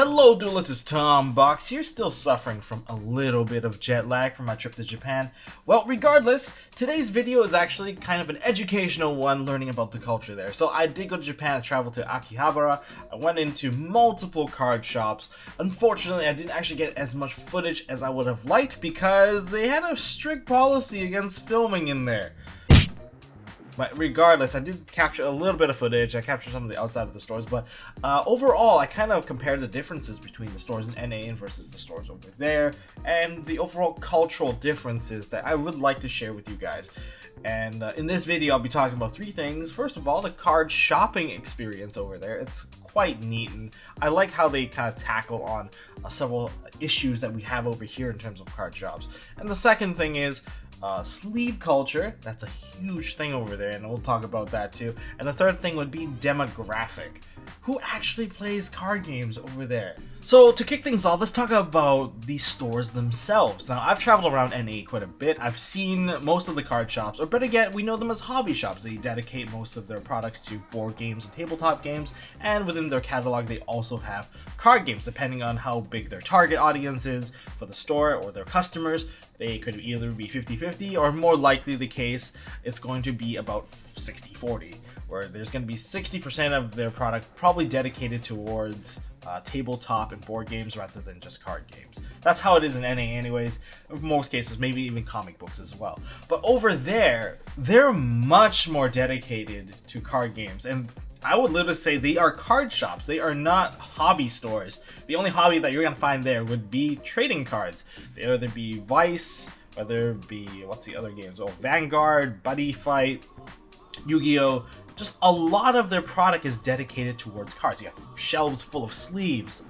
Hello Duelists, it's Tom Box here, still suffering from a little bit of jet lag from my trip to Japan. Well, regardless, today's video is actually kind of an educational one, learning about the culture there. So I did go to Japan, I traveled to Akihabara, I went into multiple card shops. Unfortunately, I didn't actually get as much footage as I would have liked because they had a strict policy against filming in there. But regardless, I did capture a little bit of footage. I captured some of the outside of the stores, but overall, I kind of compared the differences between the stores in NA and versus the stores over there, and the overall cultural differences that I would like to share with you guys. And in this video, I'll be talking about three things. First of all, the card shopping experience over there. It's quite neat, and I like how they kind of tackle on several issues that we have over here in terms of card shops. And the second thing is sleeve culture. That's a huge thing over there, and we'll talk about that too. And the third thing would be demographic. Who actually plays card games over there? So to kick things off, let's talk about the stores themselves. Now, I've traveled around NA quite a bit. I've seen most of the card shops, or better yet, we know them as hobby shops. They dedicate most of their products to board games and tabletop games, and within their catalog, they also have card games, depending on how big their target audience is for the store or their customers. They could either be 50-50, or more likely the case, it's going to be about 60-40, where there's going to be 60% of their product probably dedicated towards tabletop and board games rather than just card games. That's how it is in NA anyways, in most cases, maybe even comic books as well. But over there, they're much more dedicated to card games, and I would literally say they are card shops. They are not hobby stores. The only hobby that you're going to find there would be trading cards. They either be Vice, whether it be, what's the other games? Oh, Vanguard, Buddy Fight, Yu-Gi-Oh! Just a lot of their product is dedicated towards cards. You have shelves full of sleeves.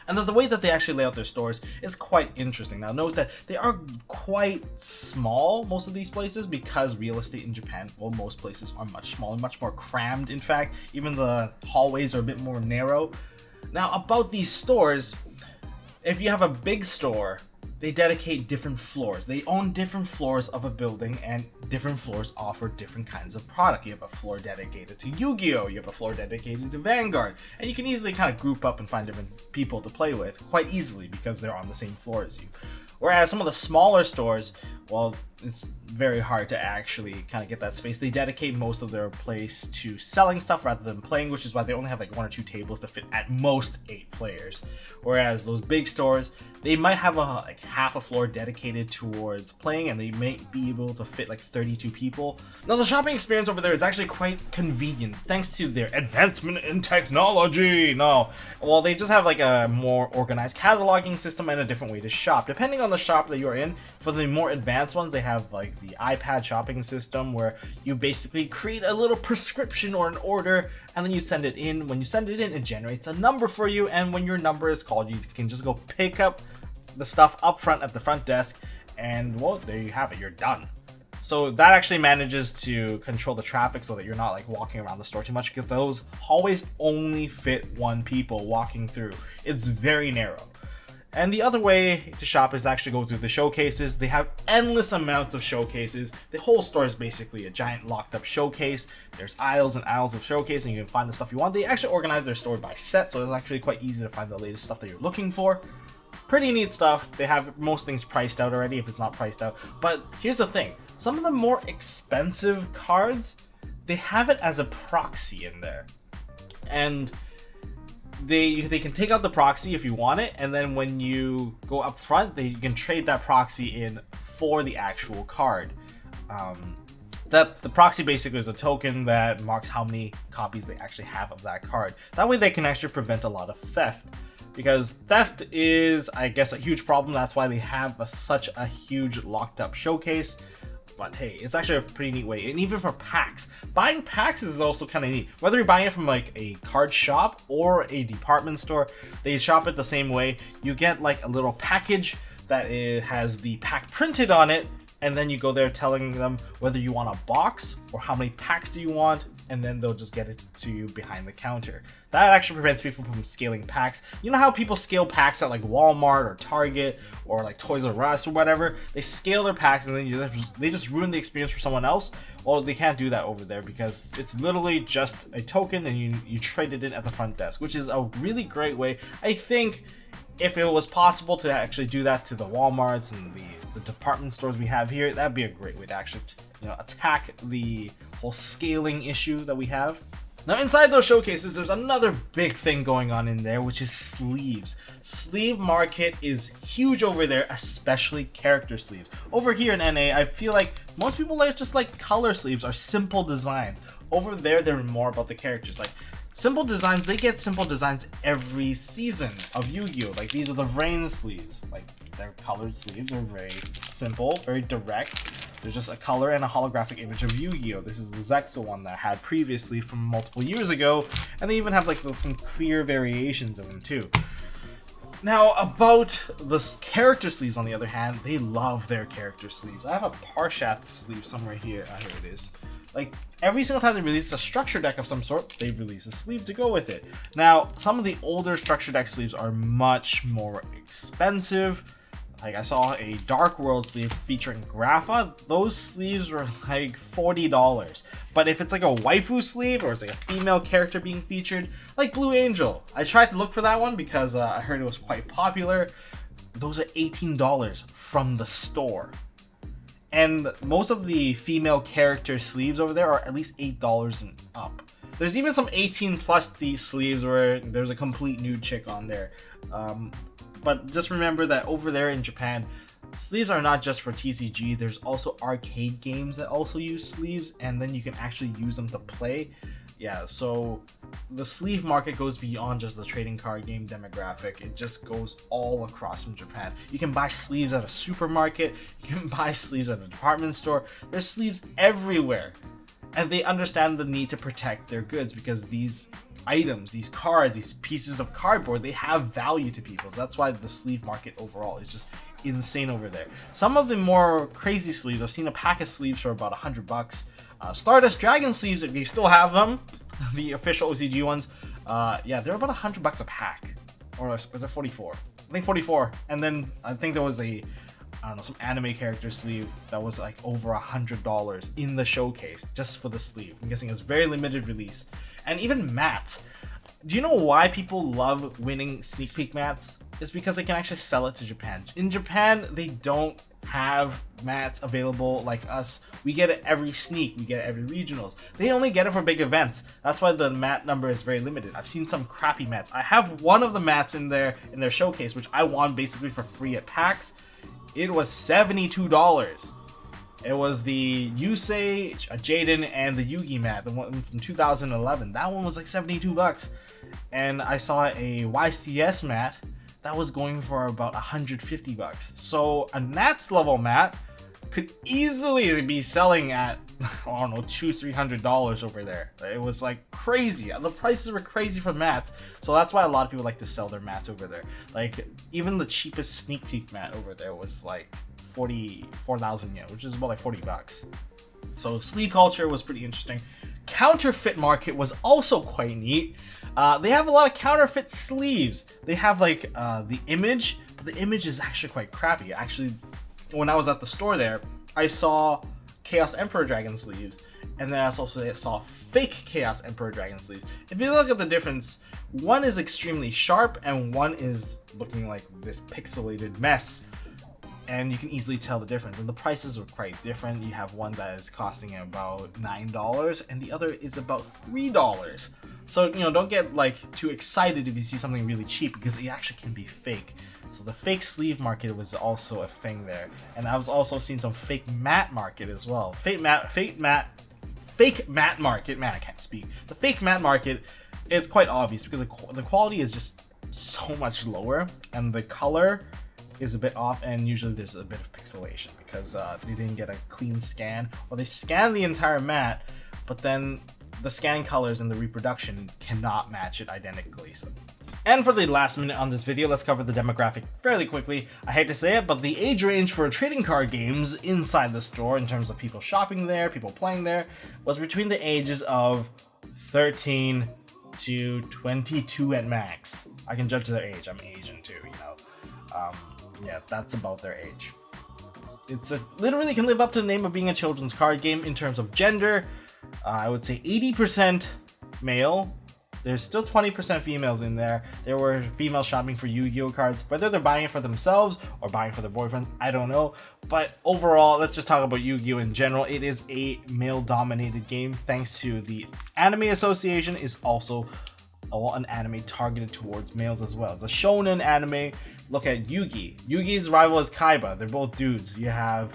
And the way that they actually lay out their stores is quite interesting. Now note that they are quite small, most of these places, because real estate in Japan, well, most places are much smaller, much more crammed. In fact, even the hallways are a bit more narrow. Now about these stores, if you have a big store, they dedicate different floors. They own different floors of a building, and different floors offer different kinds of product. You have a floor dedicated to Yu-Gi-Oh! You have a floor dedicated to Vanguard, and you can easily kind of group up and find different people to play with quite easily because they're on the same floor as you. Whereas some of the smaller stores, well, it's very hard to actually kind of get that space. They dedicate most of their place to selling stuff rather than playing, which is why they only have like 1 or 2 tables to fit at most 8 players. Whereas those big stores, they might have like half a floor dedicated towards playing, and they may be able to fit like 32 people. Now the shopping experience over there is actually quite convenient thanks to their advancement in technology. No, well, they just have like a more organized cataloging system and a different way to shop. Depending on the shop that you're in, for the more advanced ones, they have like the iPad shopping system where you basically create a little prescription or an order, and then you send it in. When you send it in, it generates a number for you, and when your number is called, you can just go pick up the stuff up front at the front desk, and well, there you have it, you're done. So that actually manages to control the traffic so that you're not like walking around the store too much, because those hallways only fit 1 people walking through. It's very narrow. And the other way to shop is to actually go through the showcases. They have endless amounts of showcases. The whole store is basically a giant locked up showcase. There's aisles and aisles of showcase, and you can find the stuff you want. They actually organize their store by set, so it's actually quite easy to find the latest stuff that you're looking for. Pretty neat stuff. They have most things priced out already if it's not priced out. But here's the thing. Some of the more expensive cards, they have it as a proxy in there. And they can take out the proxy if you want it, and then when you go up front, you can trade that proxy in for the actual card. That the proxy basically is a token that marks how many copies they actually have of that card. That way they can actually prevent a lot of theft, because theft is, I guess, a huge problem. That's why they have such a huge locked up showcase. But hey, it's actually a pretty neat way. And even for packs, buying packs is also kind of neat. Whether you're buying it from like a card shop or a department store, they shop it the same way. You get like a little package that has the pack printed on it, and then you go there telling them whether you want a box or how many packs do you want. and then they'll just get it to you behind the counter. That actually prevents people from scaling packs. You know how people scale packs at like Walmart or Target or like Toys R Us or whatever? They scale their packs and then they just ruin the experience for someone else. Well, they can't do that over there because it's literally just a token and you trade it in at the front desk, which is a really great way. I think if it was possible to actually do that to the Walmarts and the department stores we have here, that'd be a great way to actually attack the whole scaling issue that we have. Now inside those showcases, there's another big thing going on in there, which is sleeves. Sleeve market is huge over there, especially character sleeves. Over here in NA, I feel like most people just like color sleeves or simple design. Over there, they're more about the characters. Like simple designs, they get simple designs every season of Yu-Gi-Oh! Like these are the Rain sleeves. Like their colored sleeves are very simple, very direct. There's just a color and a holographic image of Yu-Gi-Oh! This is the Zexa one that I had previously from multiple years ago, and they even have like some clear variations of them too. Now about the character sleeves, on the other hand, they love their character sleeves. I have a Parshath sleeve somewhere here. Here it is. Like every single time they release a structure deck of some sort, they release a sleeve to go with it. Now some of the older structure deck sleeves are much more expensive. Like I saw a Dark World sleeve featuring Grapha. Those sleeves were like $40. But if it's like a waifu sleeve or it's like a female character being featured, like Blue Angel, I tried to look for that one because I heard it was quite popular. Those are $18 from the store. And most of the female character sleeves over there are at least $8 and up. There's even some 18 plus these sleeves where there's a complete nude chick on there. But just remember that over there in Japan, sleeves are not just for TCG. There's also arcade games that also use sleeves, and then you can actually use them to play. Yeah, so the sleeve market goes beyond just the trading card game demographic. It just goes all across from Japan. You can buy sleeves at a supermarket. You can buy sleeves at a department store. There's sleeves everywhere. And they understand the need to protect their goods because these items, these cards, these pieces of cardboard, they have value to people. So that's why the sleeve market overall is just insane over there. Some of the more crazy sleeves, I've seen a pack of sleeves for about $100. Stardust Dragon sleeves, if you still have them, the official OCG ones, yeah, they're about $100 a pack. Or was it 44? I think 44. And then I think there was a, I don't know, some anime character sleeve that was like over $100 in the showcase just for the sleeve. I'm guessing it was very limited release. And even mats. Do you know why people love winning sneak peek mats? It's because they can actually sell it to Japan. In Japan, they don't have mats available like us. We get it every sneak, we get it every regionals. They only get it for big events. That's why the mat number is very limited. I've seen some crappy mats. I have one of the mats in their showcase, which I won basically for free at PAX. It was $72. It was the Yusei, Jaden, and the Yugi mat, the one from 2011. That one was like $72. And I saw a YCS mat that was going for about $150. So a Nats level mat could easily be selling at, I don't know, $200-300 over there. It was like crazy. The prices were crazy for mats. So that's why a lot of people like to sell their mats over there. Like even the cheapest sneak peek mat over there was like 4,000 yen, which is about like $40. So sleeve culture was pretty interesting. Counterfeit market was also quite neat. They have a lot of counterfeit sleeves. They have like the image, but the image is actually quite crappy. Actually, when I was at the store there, I saw Chaos Emperor Dragon sleeves, and then I also saw fake Chaos Emperor Dragon sleeves. If you look at the difference, one is extremely sharp and one is looking like this pixelated mess. And you can easily tell the difference, and the prices are quite different. You have one that is costing about $9 and the other is about $3. So, you know, don't get like too excited if you see something really cheap because it actually can be fake. So the fake sleeve market was also a thing there. And I was also seeing some fake mat market as well. Fake mat market, man, I can't speak. The fake mat market, it's quite obvious because the quality is just so much lower and the color is a bit off, and usually there's a bit of pixelation because they didn't get a clean scan, or they scanned the entire mat, but then the scan colors and the reproduction cannot match it identically. So And for the last minute on this video, let's cover the demographic fairly quickly. I hate to say it, but the age range for trading card games inside the store, in terms of people shopping there, people playing there, was between the ages of 13 to 22 at max. I can judge their age. I'm Asian too, you know. Yeah, that's about their age. It's literally can live up to the name of being a children's card game in terms of gender. I would say 80% male. There's still 20% females in there. There were females shopping for Yu-Gi-Oh cards. Whether they're buying it for themselves or buying for their boyfriends, I don't know. But overall, let's just talk about Yu-Gi-Oh in general. It is a male-dominated game, thanks to the Anime Association is also an anime targeted towards males as well. It's a shonen anime. Look at Yugi. Yugi's rival is Kaiba. They're both dudes. You have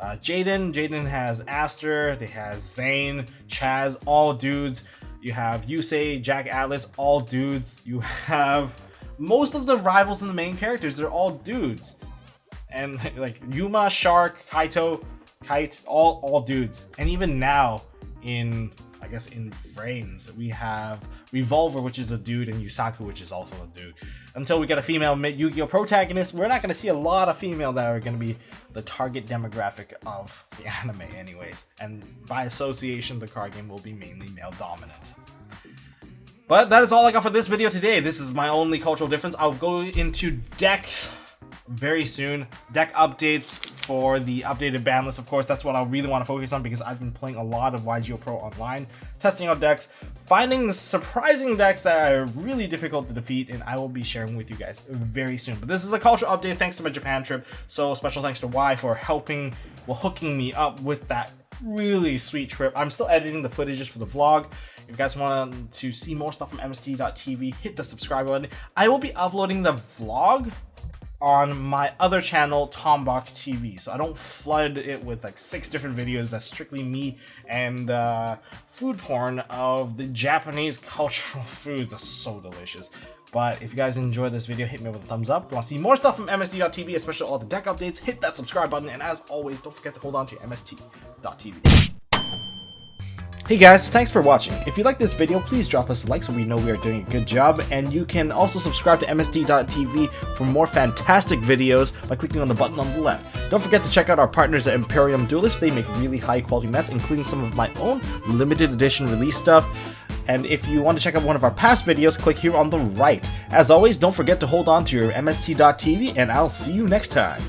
Jaden. Jaden has Aster. They have Zane, Chaz, all dudes. You have Yusei, Jack Atlas, all dudes. You have most of the rivals and the main characters, they're all dudes. And like Yuma, Shark, Kaito, Kite, all dudes. And even now in, I guess in Vrains, we have Revolver, which is a dude, and Yusaku, which is also a dude. Until we get a female Yu-Gi-Oh protagonist, we're not going to see a lot of female that are going to be the target demographic of the anime anyways. And by association, the card game will be mainly male dominant. But that is all I got for this video today. This is my only cultural difference. I'll go into deck very soon. Deck updates for the updated ban list. Of course, that's what I really want to focus on because I've been playing a lot of YGO Pro online, testing out decks, finding the surprising decks that are really difficult to defeat, and I will be sharing with you guys very soon. But this is a cultural update thanks to my Japan trip, so special thanks to Y for hooking me up with that really sweet trip. I'm still editing the footages for the vlog. If you guys want to see more stuff from MST.TV, hit the subscribe button. I will be uploading the vlog on my other channel, MST.TV, so I don't flood it with like 6 different videos that's strictly me and food porn of the Japanese cultural foods. That's so delicious. But if you guys enjoyed this video, hit me with a thumbs up. If you want to see more stuff from MST.TV, especially all the deck updates, hit that subscribe button, and as always, don't forget to hold on to MST.TV. Hey guys, thanks for watching. If you like this video, please drop us a like so we know we are doing a good job, and you can also subscribe to MST.TV for more fantastic videos by clicking on the button on the left. Don't forget to check out our partners at Imperium Duelist. They make really high quality mats, including some of my own limited edition release stuff. And if you want to check out one of our past videos, click here on the right. As always, don't forget to hold on to your MST.TV, and I'll see you next time.